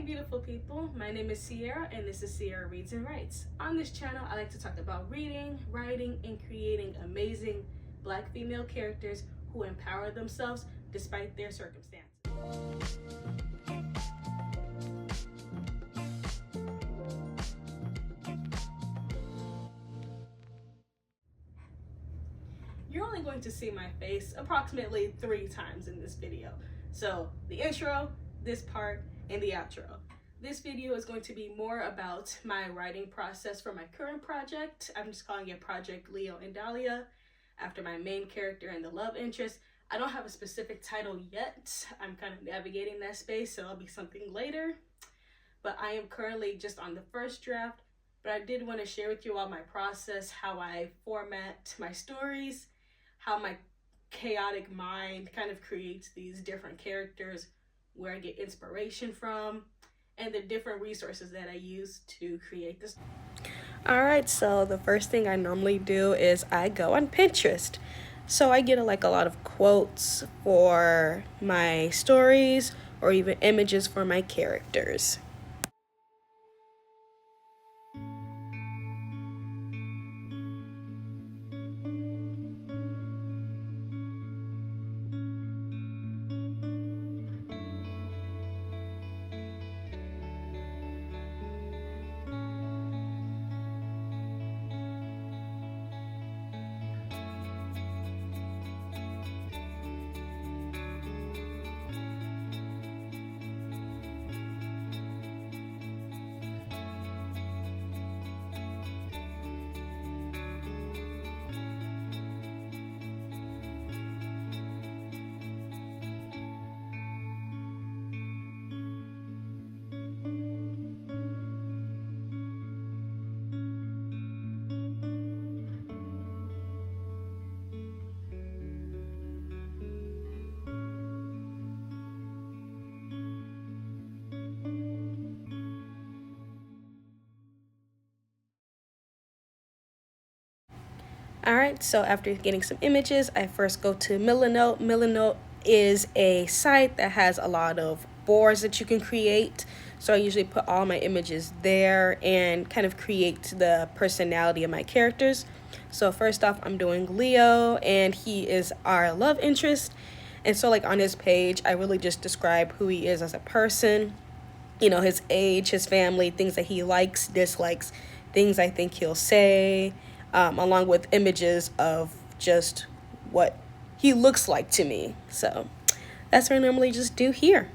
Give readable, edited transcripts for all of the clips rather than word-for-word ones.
beautiful people. My name is Sierra and this is Sierra Reads and Writes. On this channel, I like to talk about reading, writing, and creating amazing Black female characters who empower themselves despite their circumstances. You're only going to see my face approximately 3 times in this video. So the intro, this part, and the outro. This video is going to be more about my writing process for my current project. I'm just calling it Project Leo and Dahlia, after my main character and the love interest. I don't have a specific title yet. I'm kind of navigating that space, so it'll be something later. But I am currently just on the first draft, but I did want to share with you all my process, how I format my stories, how my chaotic mind kind of creates these different characters, where I get inspiration from, and the different resources that I use to create this. All right, so the first thing I normally do is I go on Pinterest. So I get a lot of quotes for my stories or even images for my characters. Alright, so after getting some images, I first go to Milanote. Milanote is a site that has a lot of boards that you can create. So I usually put all my images there and kind of create the personality of my characters. So first off, I'm doing Leo, and he is our love interest. And so on his page, I really just describe who he is as a person, his age, his family, things that he likes, dislikes, things I think he'll say, along with images of just what he looks like to me. So that's what I normally just do here.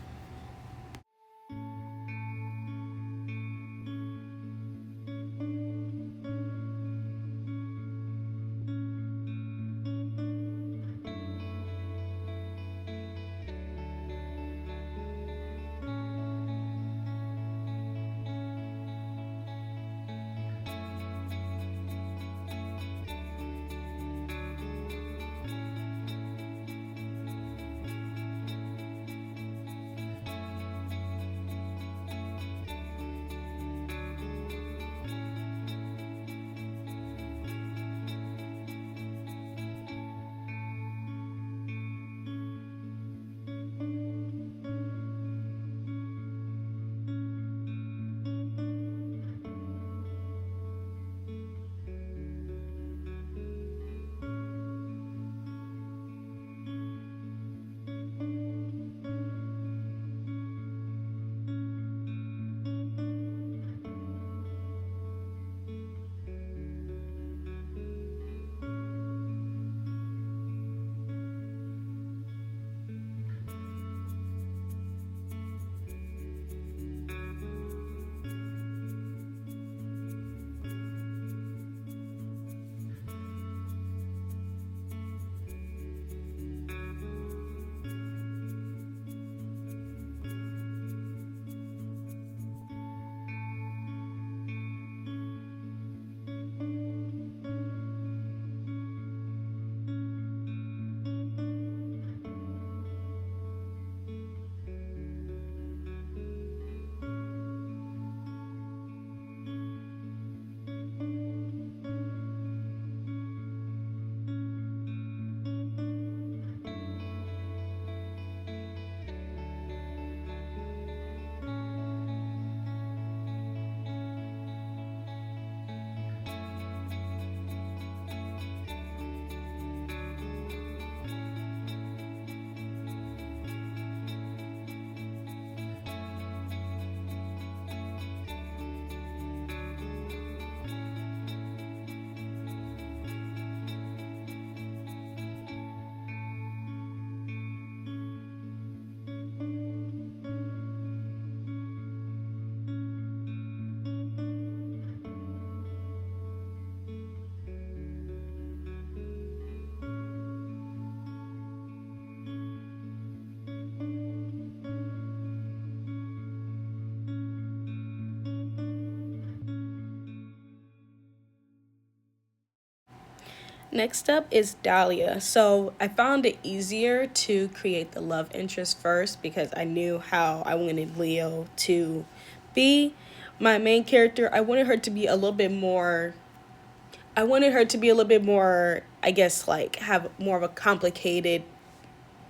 Next up is Dahlia. So I found it easier to create the love interest first because I knew how I wanted Leo to be. My main character, I wanted her to be a little bit more, I guess, like have more of a complicated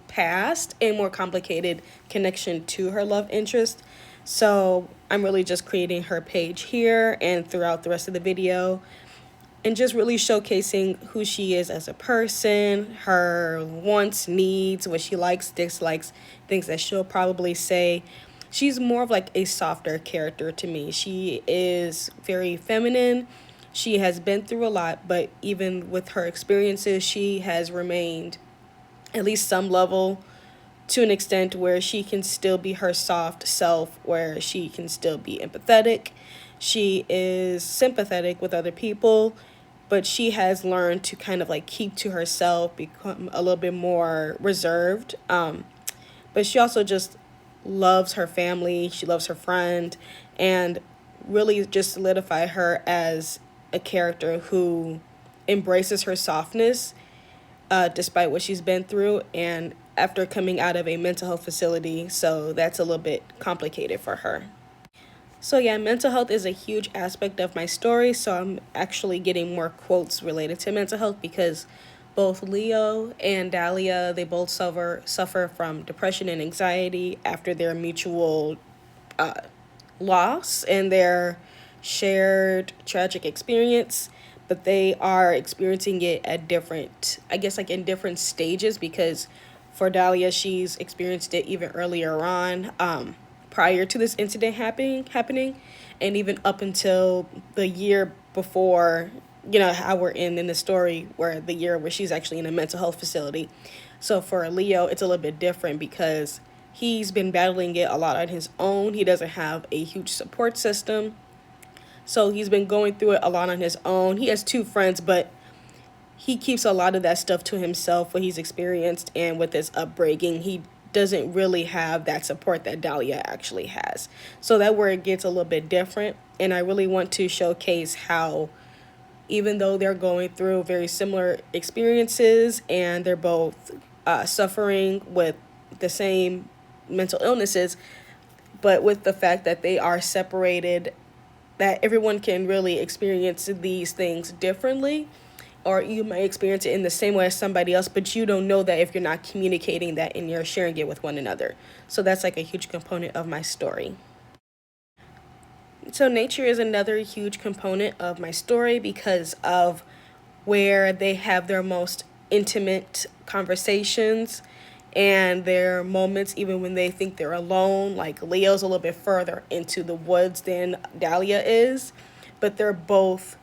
past and more complicated connection to her love interest. So I'm really just creating her page here and throughout the rest of the video, and just really showcasing who she is as a person, her wants, needs, what she likes, dislikes, things that she'll probably say. She's more of like a softer character to me. She is very feminine. She has been through a lot, but even with her experiences, she has remained at least some level to an extent where she can still be her soft self, where she can still be empathetic. She is sympathetic with other people, but she has learned to kind of like keep to herself, become a little bit more reserved. But she also just loves her family. She loves her friend, and really just solidify her as a character who embraces her softness despite what she's been through, and after coming out of a mental health facility. So that's a little bit complicated for her. So yeah, mental health is a huge aspect of my story. So I'm actually getting more quotes related to mental health because both Leo and Dahlia, they both suffer from depression and anxiety after their mutual loss and their shared tragic experience, but they are experiencing it at different, I guess, like in different stages, because for Dahlia, she's experienced it even earlier on, prior to this incident happening, and even up until the year before, you know, how we're in the story, where the year where she's actually in a mental health facility. So for Leo, it's a little bit different because he's been battling it a lot on his own. He doesn't have a huge support system. So he's been going through it a lot on his own. He has two friends, but he keeps a lot of that stuff to himself, what he's experienced, and with his upbringing, he doesn't really have that support that Dahlia actually has. So that's where it gets a little bit different. And I really want to showcase how, even though they're going through very similar experiences and they're both suffering with the same mental illnesses, but with the fact that they are separated, that everyone can really experience these things differently, or you might experience it in the same way as somebody else, but you don't know that if you're not communicating that and you're sharing it with one another. So that's like a huge component of my story. So nature is another huge component of my story because of where they have their most intimate conversations and their moments even when they think they're alone. Like Leo's a little bit further into the woods than Dahlia is, but they're both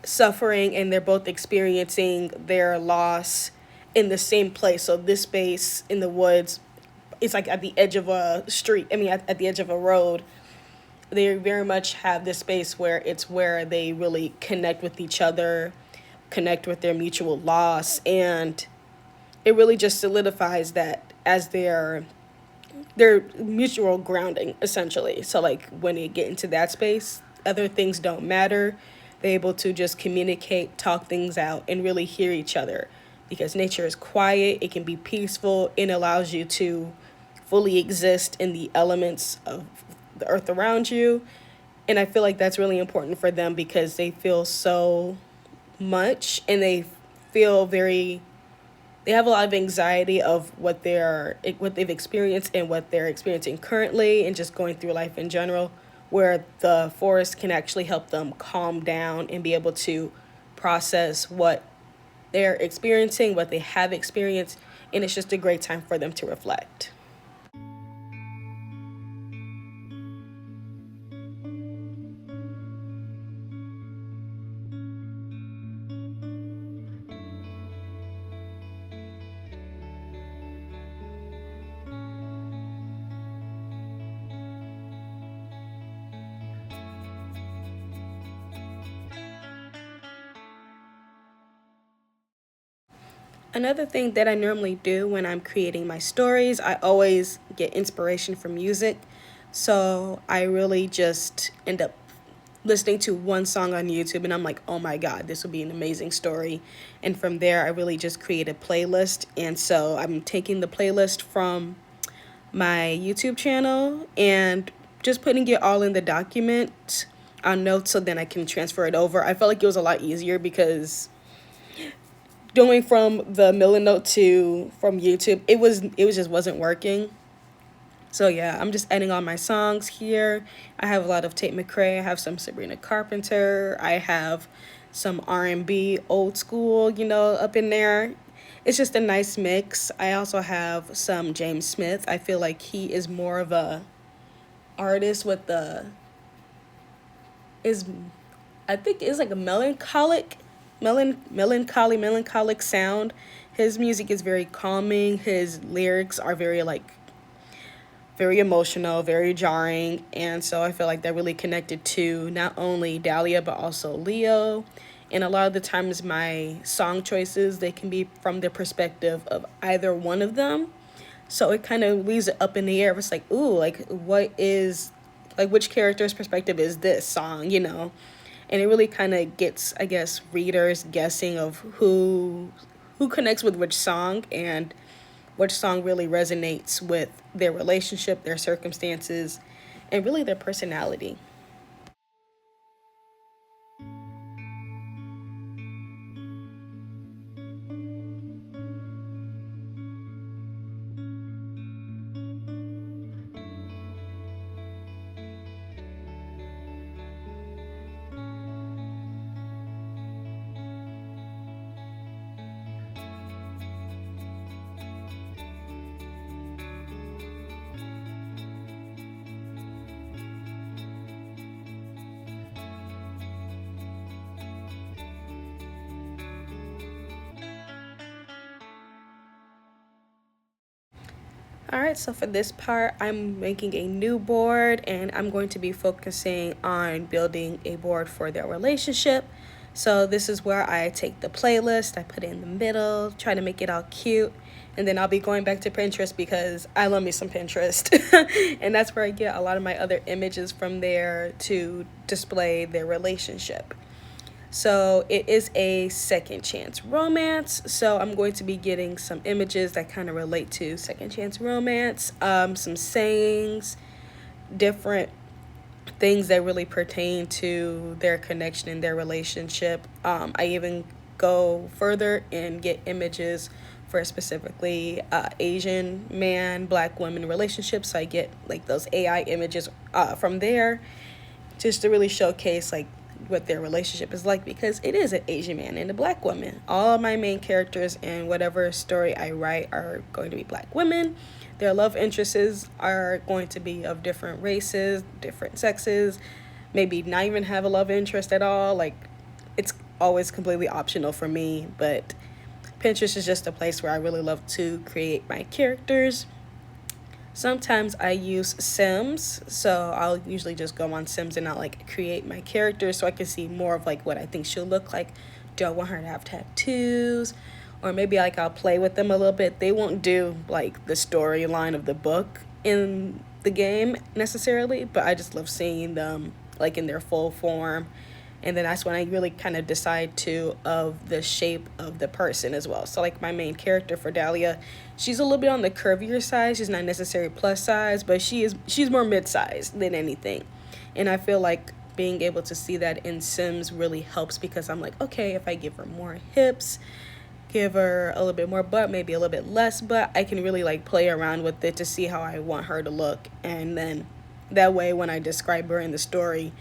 suffering and they're both experiencing their loss in the same place. So this space in the woods, it's like at the edge of a street, at the edge of a road. They very much have this space where it's where they really connect with each other, connect with their mutual loss, and it really just solidifies that as their mutual grounding, essentially. So like when they get into that space, other things don't matter. They're able to just communicate, talk things out, and really hear each other, because nature is quiet, it can be peaceful, and allows you to fully exist in the elements of the earth around you. And I feel like that's really important for them because they feel so much, and they have a lot of anxiety of what they've experienced and what they're experiencing currently, and just going through life in general, where the forest can actually help them calm down and be able to process what they're experiencing, what they have experienced, and it's just a great time for them to reflect. Another thing that I normally do when I'm creating my stories, I always get inspiration from music. So I really just end up listening to one song on YouTube and I'm like, oh my God, this would be an amazing story. And from there, I really just create a playlist. And so I'm taking the playlist from my YouTube channel and just putting it all in the document on notes so then I can transfer it over. I felt like it was a lot easier because going from the Miller note to from YouTube, it was just wasn't working. So yeah, I'm just adding all my songs here. I have a lot of Tate McRae. I have some Sabrina Carpenter. I have some R&B, old school, up in there. It's just a nice mix. I also have some James Smith. I feel like he is more of a artist with the is I think it's like a melancholic sound. His music is very calming. His lyrics are very emotional, very jarring, and so I feel like they're really connected to not only Dahlia but also Leo. And a lot of the times my song choices, they can be from the perspective of either one of them. So it kind of leaves it up in the air. It's like, ooh, like which character's perspective is this song? And it really kind of gets, I guess, readers guessing of who connects with which song and which song really resonates with their relationship, their circumstances, and really their personality. All right, so for this part, I'm making a new board and I'm going to be focusing on building a board for their relationship. So this is where I take the playlist, I put it in the middle, try to make it all cute, and then I'll be going back to Pinterest because I love me some Pinterest. And that's where I get a lot of my other images from there to display their relationship. So it is a second chance romance. So I'm going to be getting some images that kind of relate to second chance romance, some sayings, different things that really pertain to their connection and their relationship. I even go further and get images for specifically Asian man, black women relationships. So I get like those AI images from there just to really showcase like what their relationship is like because it is an Asian man and a black woman. All of my main characters in whatever story I write are going to be black women. Their love interests are going to be of different races, different sexes, maybe not even have a love interest at all. Like, it's always completely optional for me, but Pinterest is just a place where I really love to create my characters. Sometimes I use Sims, so I'll usually just go on Sims and I'll like create my character so I can see more of like what I think she'll look like. Do I want her to have tattoos? Or maybe like I'll play with them a little bit. They won't do like the storyline of the book in the game necessarily, but I just love seeing them like in their full form. And then that's when I really kind of decide to of the shape of the person as well. So like my main character for Dahlia, she's a little bit on the curvier side. She's not necessarily plus size, but she's more mid-sized than anything. And I feel like being able to see that in Sims really helps because I'm like, okay, if I give her more hips, give her a little bit more butt, maybe a little bit less butt, I can really like play around with it to see how I want her to look. And then that way when I describe her in the story,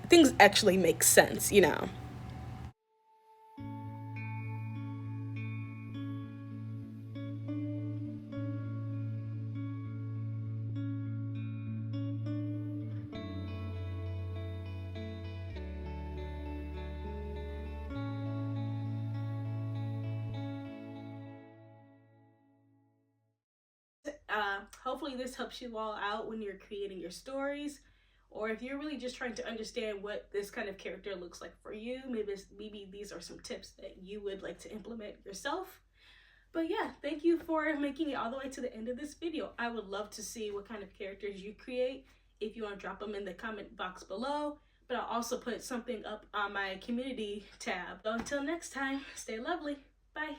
things actually make sense. Hopefully this helps you all out when you're creating your stories, or if you're really just trying to understand what this kind of character looks like for you. Maybe these are some tips that you would like to implement yourself. But yeah, thank you for making it all the way to the end of this video. I would love to see what kind of characters you create. If you want to drop them in the comment box below, but I'll also put something up on my community tab. So until next time, stay lovely. Bye.